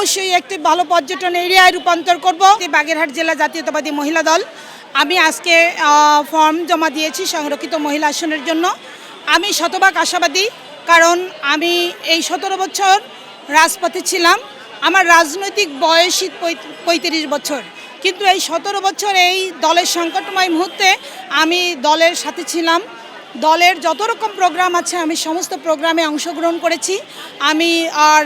অবশ্যই একটি ভালো পর্যটন এরিয়ায় রূপান্তর করব। বাগেরহাট জেলা জাতীয়তাবাদী মহিলা দল, আমি আজকে ফর্ম জমা দিয়েছি সংরক্ষিত মহিলা আসনের জন্য। আমি শতভাগ আশাবাদী, কারণ আমি এই 17 বছর রাজপথে ছিলাম। আমার রাজনৈতিক বয়সই 35 বছর, কিন্তু এই 17 বছর এই দলের সংকটময় মুহূর্তে আমি দলের সাথে ছিলাম। দলের যত রকম প্রোগ্রাম আছে আমি সমস্ত প্রোগ্রামে অংশগ্রহণ করেছি। আমি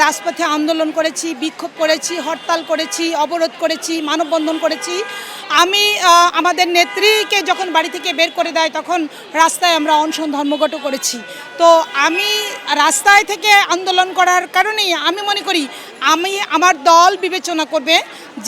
রাজপথে আন্দোলন করেছি, বিক্ষোভ করেছি, হরতাল করেছি, অবরোধ করেছি, মানববন্ধন করেছি। আমি আমাদের নেত্রীকে যখন বাড়ি থেকে বের করে দেয় তখন রাস্তায় আমরা অনশন ধর্মঘটও করেছি। তো আমি রাস্তায় থেকে আন্দোলন করার কারণেই আমি মনে করি আমার দল বিবেচনা করবে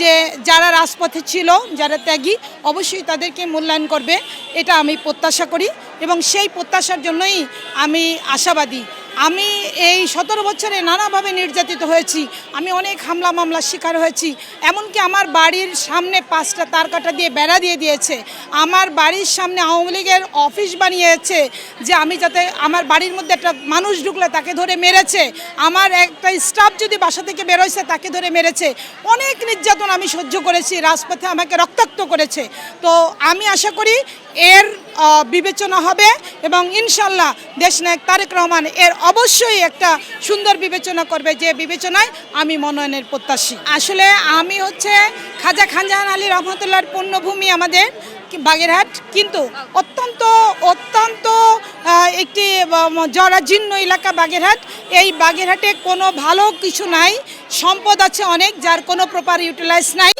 যে যারা রাজপথে ছিল, যারা ত্যাগী, অবশ্যই তাদেরকে মূল্যায়ন করবে, এটা আমি প্রত্যাশা করি এবং সেই প্রত্যাশার জন্যই আমি আশাবাদী। আমি এই 17 বছরে নানাভাবে নির্যাতিত হয়েছি, আমি অনেক হামলা মামলার শিকার হয়েছি। এমনকি আমার বাড়ির সামনে 5টা তারকাটা দিয়ে বেড়া দিয়ে দিয়েছে, আমার বাড়ির সামনে আওয়ামী লীগের অফিস বানিয়েছে যে আমি যাতে আমার বাড়ির মধ্যে একটা মানুষ ঢুকলে তাকে ধরে মেরেছে, আমার একটা স্টাফ যদি বাসা থেকে বেরোয়ছে তাকে ধরে মেরেছে। অনেক নির্যাতন আমি সহ্য করেছি, রাজপথে আমাকে রক্তাক্ত করেছে। তো আমি আশা করি এর বিবেচনা হবে এবং ইনশাল্লাহ দেশনায়ক তারেক রহমান এর অবশ্যই একটা সুন্দর বিবেচনা করবে, যে বিবেচনায় আমি মনোনয়নের প্রত্যাশী। আসলে আমি খাজা খানজাহান আলী রহমতুল্লাহর পুণ্যভূমি আমাদের বাগেরহাট, কিন্তু অত্যন্ত একটি জরাজীর্ণ এলাকা বাগেরহাট। এই বাগেরহাটে কোনো ভালো কিছু নাই, সম্পদ আছে অনেক যার কোনো প্রপার ইউটিলাইজ নাই।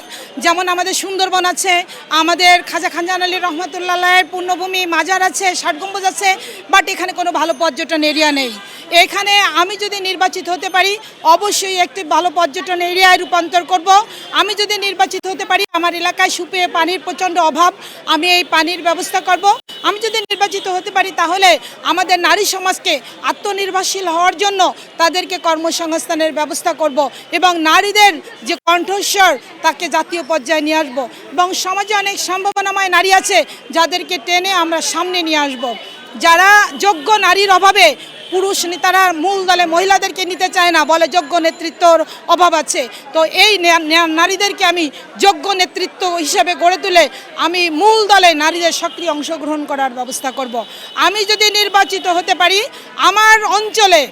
যেমন আমাদের সুন্দরবন আছে, আমাদের খাজা খানজাহান আলী রহমতুল্লাহের পুণ্যভূমি মাজার আছে, 60 গম্বুজ আছে, বাট এখানে কোনো ভালো পর্যটন এরিয়া নেই। এখানে আমি যদি নির্বাচিত হতে পারি অবশ্যই একটি ভালো পর্যটন এরিয়ায় রূপান্তর করব। আমি যদি নির্বাচিত হতে পারি, আমার এলাকায় সুপেয় পানির প্রচণ্ড অভাব, আমি এই পানির ব্যবস্থা করব। আমি যদি নির্বাচিত হতে পারি তাহলে আমাদের নারী সমাজকে আত্মনির্ভরশীল হওয়ার জন্য তাদেরকে কর্মসংস্থানের ব্যবস্থা করব এবং নারীদের যে কণ্ঠস্বর তাকে জাতীয় পর্যায়ে নিয়ে আসবো এবং সমাজে অনেক সম্ভাবনাময় নারী আছে যাদেরকে টেনে আমরা সামনে নিয়ে আসব। যারা যোগ্য নারীর অভাবে পুরুষ নেতারা মূল দলে মহিলাদেরকে নিতে চায় না, বলে যোগ্য নেতৃত্বর অভাব আছে। তো এই নারীদেরকে আমি যোগ্য নেতৃত্ব হিসেবে গড়ে তুলে আমি মূল দলে নারীদের সক্রিয় অংশগ্রহণ করার ব্যবস্থা করব। আমি যদি নির্বাচিত হতে পারি, আমার অঞ্চলে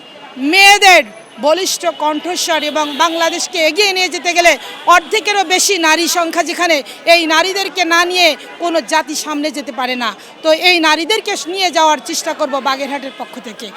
মেয়েদের বলিষ্ঠ কণ্ঠস্বর এবং বাংলাদেশকে এগিয়ে নিয়ে যেতে গেলে অর্ধেকেরও বেশি নারী সংখ্যা, যেখানে এই নারীদেরকে না নিয়ে কোনো জাতি সামনে যেতে পারে না। তো এই নারীদেরকে নিয়ে যাওয়ার চেষ্টা করব বাগেরহাটের পক্ষ থেকে।